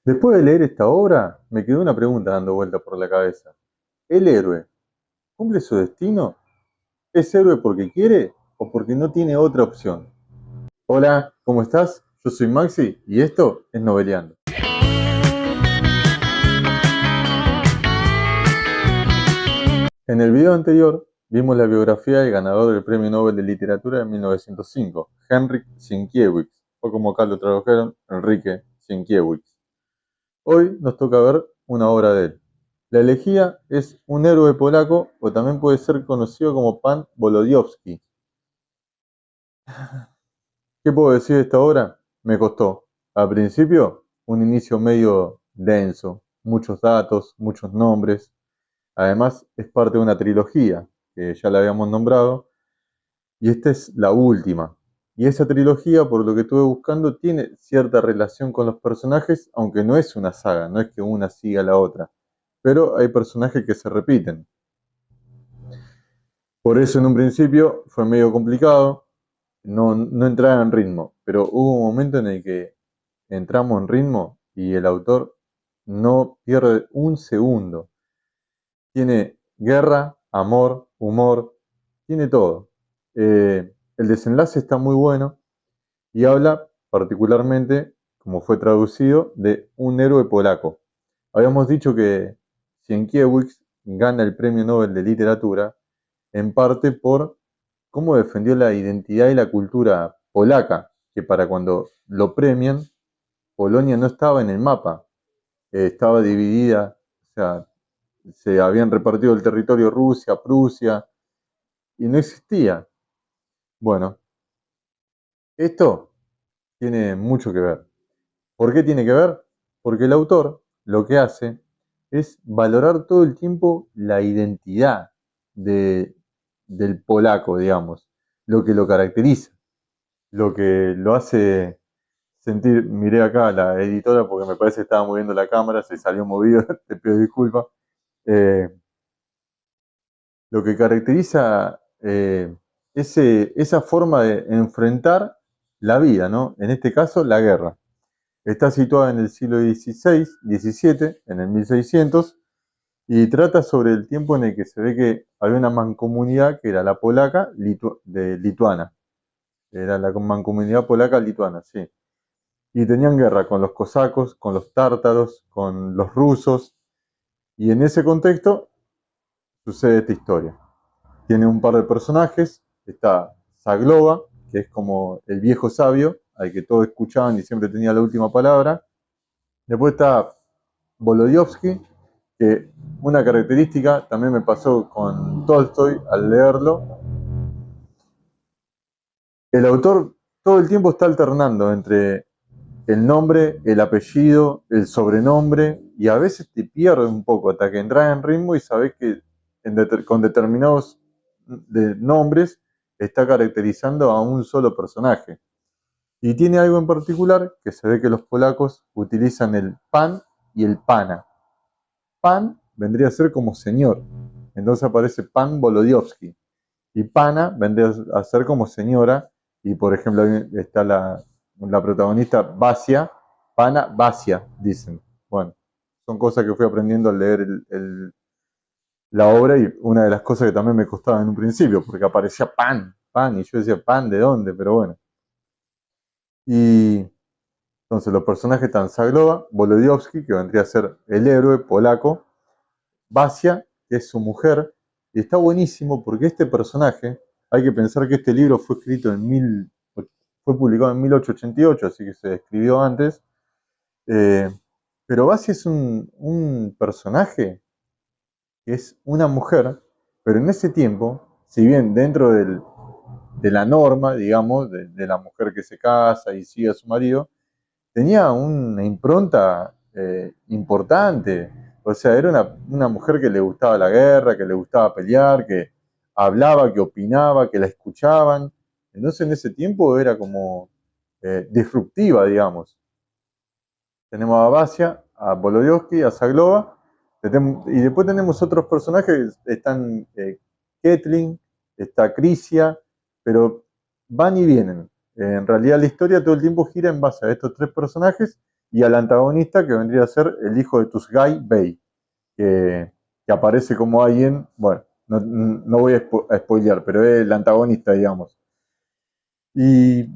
Después de leer esta obra, me quedó una pregunta dando vuelta por la cabeza. ¿El héroe cumple su destino? ¿Es héroe porque quiere o porque no tiene otra opción? Hola, ¿cómo estás? Yo soy Maxi y esto es Noveleando. En el video anterior vimos la biografía del ganador del Premio Nobel de Literatura de 1905, Henryk Sienkiewicz, o como acá lo tradujeron, Enrique Sienkiewicz. Hoy nos toca ver una obra de él. La elegía es un héroe polaco o también puede ser conocido como Pan Volodiowski. ¿Qué puedo decir de esta obra? Me costó. Al principio, un inicio medio denso, muchos datos, muchos nombres. Además, es parte de una trilogía que ya la habíamos nombrado y esta es la última. Y esa trilogía, por lo que estuve buscando, tiene cierta relación con los personajes, aunque no es una saga, no es que una siga a la otra. Pero hay personajes que se repiten. Por eso en un principio fue medio complicado, no entraba en ritmo, pero hubo un momento en el que entramos en ritmo y el autor no pierde un segundo. Tiene guerra, amor, humor, tiene todo. El desenlace está muy bueno y habla particularmente, como fue traducido, de un héroe polaco. Habíamos dicho que Sienkiewicz gana el Premio Nobel de Literatura en parte por cómo defendió la identidad y la cultura polaca, que para cuando lo premian, Polonia no estaba en el mapa, estaba dividida, o sea, se habían repartido el territorio Rusia, Prusia, y no existía. Bueno, esto tiene mucho que ver. ¿Por qué tiene que ver? Porque el autor lo que hace es valorar todo el tiempo la identidad de, del polaco, digamos, lo que lo caracteriza, lo que lo hace sentir, miré acá a la editora porque me parece que estaba moviendo la cámara, se salió movido, te pido disculpas. Eh, lo que caracteriza esa forma de enfrentar la vida, ¿no? En este caso, la guerra. Está situada en el siglo XVI, XVII, en el 1600, y trata sobre el tiempo en el que se ve que había una mancomunidad que era la polaca de lituana. Era la mancomunidad polaca-lituana, sí. Y tenían guerra con los cosacos, con los tártaros, con los rusos, y en ese contexto sucede esta historia. Tiene un par de personajes, está Zaglova, que es como el viejo sabio, al que todos escuchaban y siempre tenía la última palabra. Después está Volodiovsky, que una característica también me pasó con Tolstoy al leerlo. El autor todo el tiempo está alternando entre el nombre, el apellido, el sobrenombre, y a veces te pierde un poco hasta que entras en ritmo y sabes que con determinados nombres está caracterizando a un solo personaje. Y tiene algo en particular que se ve que los polacos utilizan el pan y el pana. Pan vendría a ser como señor, entonces aparece Pan Volodiovsky. Y pana vendría a ser como señora, y por ejemplo está la protagonista Vasia, pana Vasia, dicen. Bueno, son cosas que fui aprendiendo al leer la obra y una de las cosas que también me costaba en un principio, porque aparecía pan, pan, y yo decía, pan, ¿de dónde? Pero bueno. Y entonces los personajes están Zaglova, Volodiovsky, que vendría a ser el héroe polaco, Vasia, que es su mujer, y está buenísimo porque este personaje, hay que pensar que este libro fue escrito fue publicado en 1888, así que se escribió antes, eh, pero Vasia es un personaje que es una mujer, pero en ese tiempo, si bien dentro de la norma, digamos, de la mujer que se casa y sigue a su marido, tenía una impronta importante. O sea, era una mujer que le gustaba la guerra, que le gustaba pelear, que hablaba, que opinaba, que la escuchaban. Entonces en ese tiempo era como disruptiva, digamos. Tenemos a Vasia, a Volodyoski, a Zaglova, y después tenemos otros personajes, están Ketling, está Crisia, pero van y vienen. En realidad la historia todo el tiempo gira en base a estos tres personajes y al antagonista que vendría a ser el hijo de Tusgai Bey, que, que aparece como alguien, bueno, no voy a spoilear, pero es el antagonista, digamos. Y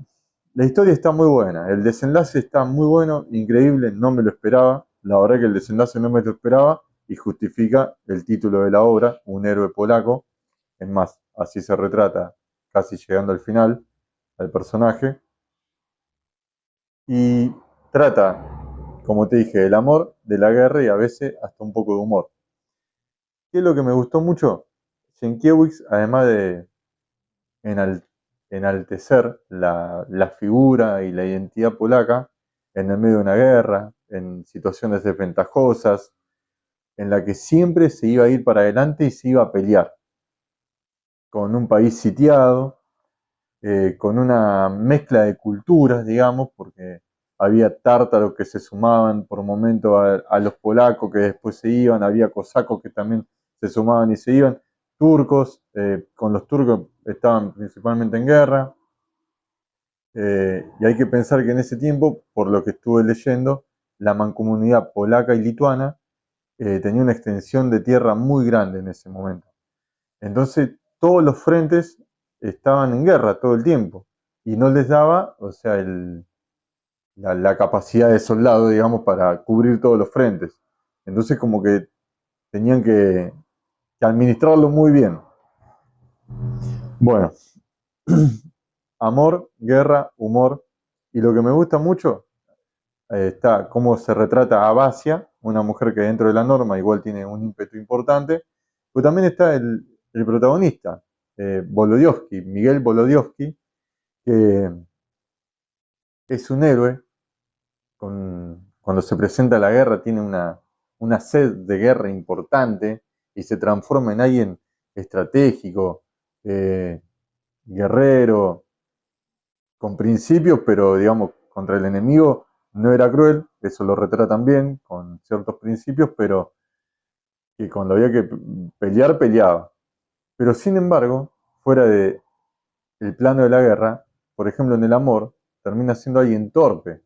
la historia está muy buena, el desenlace está muy bueno, increíble, no me lo esperaba, la verdad que el desenlace no me lo esperaba y justifica el título de la obra, Un héroe polaco. Es más, así se retrata, casi llegando al final, al personaje. Y trata, como te dije, del amor, de la guerra y a veces hasta un poco de humor. ¿Qué es lo que me gustó mucho? Sienkiewicz, además de enal- enaltecer la figura y la identidad polaca en el medio de una guerra, en situaciones desventajosas, en la que siempre se iba a ir para adelante y se iba a pelear, con un país sitiado, con una mezcla de culturas, digamos, porque había tártaros que se sumaban por momento a los polacos que después se iban, había cosacos que también se sumaban y se iban, turcos, con los turcos estaban principalmente en guerra, y hay que pensar que en ese tiempo, por lo que estuve leyendo, la mancomunidad polaca y lituana tenía una extensión de tierra muy grande en ese momento. Entonces, todos los frentes estaban en guerra todo el tiempo y no les daba, o sea, la capacidad de soldado, digamos, para cubrir todos los frentes. Entonces, como que tenían que administrarlo muy bien. Bueno, amor, guerra, humor. Y lo que me gusta mucho está cómo se retrata a Basia, una mujer que dentro de la norma igual tiene un ímpetu importante, pero también está el protagonista, Volodioski, Miguel Volodioski, que es un héroe, cuando se presenta la guerra tiene una sed de guerra importante y se transforma en alguien estratégico, eh, guerrero, con principios, pero digamos, contra el enemigo no era cruel, eso lo retratan bien, con ciertos principios, pero que cuando había que pelear, peleaba. Pero sin embargo, fuera del plano de la guerra, por ejemplo en el amor, termina siendo alguien torpe,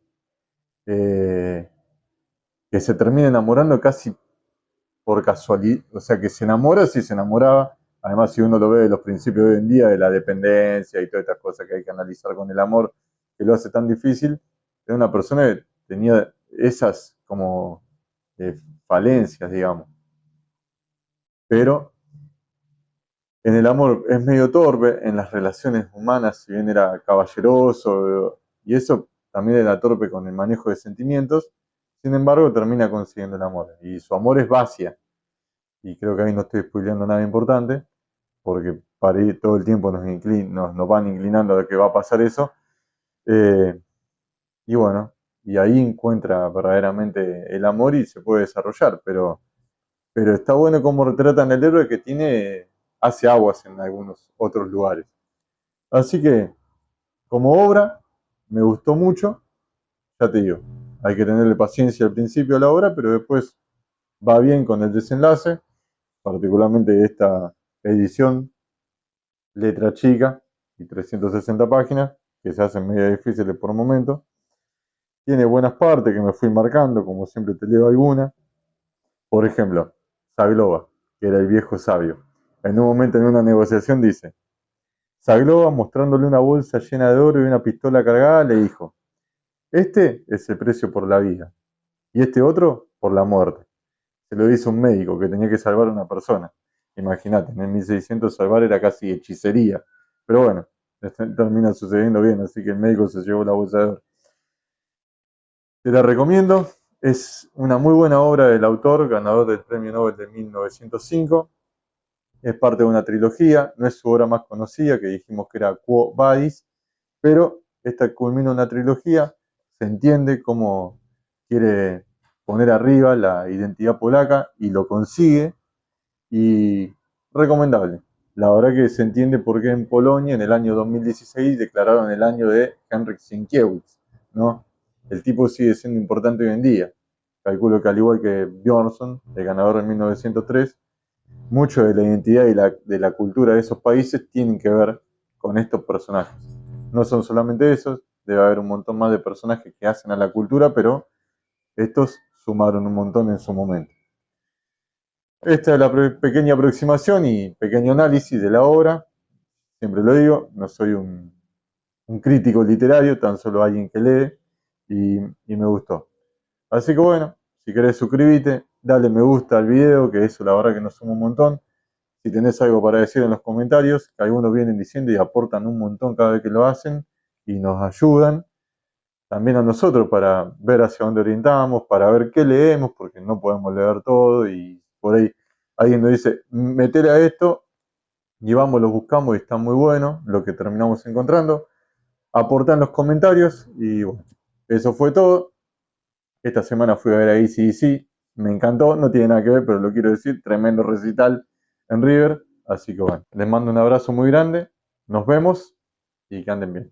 eh, que se termina enamorando casi por casualidad, o sea, que se enamora si se enamoraba, además si uno lo ve de los principios de hoy en día, de la dependencia y todas estas cosas que hay que analizar con el amor, que lo hace tan difícil, era una persona que tenía esas como falencias, digamos, pero en el amor es medio torpe, en las relaciones humanas, si bien era caballeroso, y eso también era torpe con el manejo de sentimientos, sin embargo termina consiguiendo el amor, y su amor es Basia, y creo que ahí no estoy spoileando nada importante, porque para ir todo el tiempo nos van inclinando a que va a pasar eso, eh, y bueno, y ahí encuentra verdaderamente el amor y se puede desarrollar, pero está bueno cómo retratan el héroe que hace aguas en algunos otros lugares. Así que, como obra, me gustó mucho, ya te digo, hay que tenerle paciencia al principio a la obra, pero después va bien con el desenlace, particularmente esta edición, letra chica y 360 páginas, que se hacen medio difíciles por momento. Tiene buenas partes que me fui marcando, como siempre te leo alguna. Por ejemplo, Zaglova, que era el viejo sabio. En un momento en una negociación dice, Zaglova, mostrándole una bolsa llena de oro y una pistola cargada, le dijo, este es el precio por la vida, y este otro por la muerte. Se lo dice un médico que tenía que salvar a una persona. Imagínate, en el 1600 salvar era casi hechicería. Pero bueno, termina sucediendo bien, así que el médico se llevó la bolsa de oro. Te la recomiendo, es una muy buena obra del autor, ganador del Premio Nobel de 1905. Es parte de una trilogía, no es su obra más conocida, que dijimos que era Quo Vadis, pero esta culmina una trilogía, se entiende cómo quiere poner arriba la identidad polaca y lo consigue, y recomendable. La verdad que se entiende por qué en Polonia en el año 2016 declararon el año de Henryk Sienkiewicz, ¿no? El tipo sigue siendo importante hoy en día. Calculo que al igual que Björnsson, el ganador en 1903, mucho de la identidad y de la cultura de esos países tienen que ver con estos personajes. No son solamente esos, debe haber un montón más de personajes que hacen a la cultura, pero estos sumaron un montón en su momento. Esta es la pequeña aproximación y pequeño análisis de la obra. Siempre lo digo, no soy un crítico literario, tan solo alguien que lee y me gustó. Así que bueno, si querés suscribite, dale me gusta al video, que eso la verdad que nos suma un montón. Si tenés algo para decir en los comentarios, que algunos vienen diciendo y aportan un montón cada vez que lo hacen y nos ayudan también a nosotros para ver hacia dónde orientamos, para ver qué leemos, porque no podemos leer todo y por ahí alguien nos dice, metele a esto y vamos, lo buscamos y está muy bueno lo que terminamos encontrando. Aportá en los comentarios y bueno, eso fue todo. Esta semana fui a ver a AC/DC, me encantó, no tiene nada que ver, pero lo quiero decir, tremendo recital en River, así que bueno, les mando un abrazo muy grande, nos vemos y que anden bien.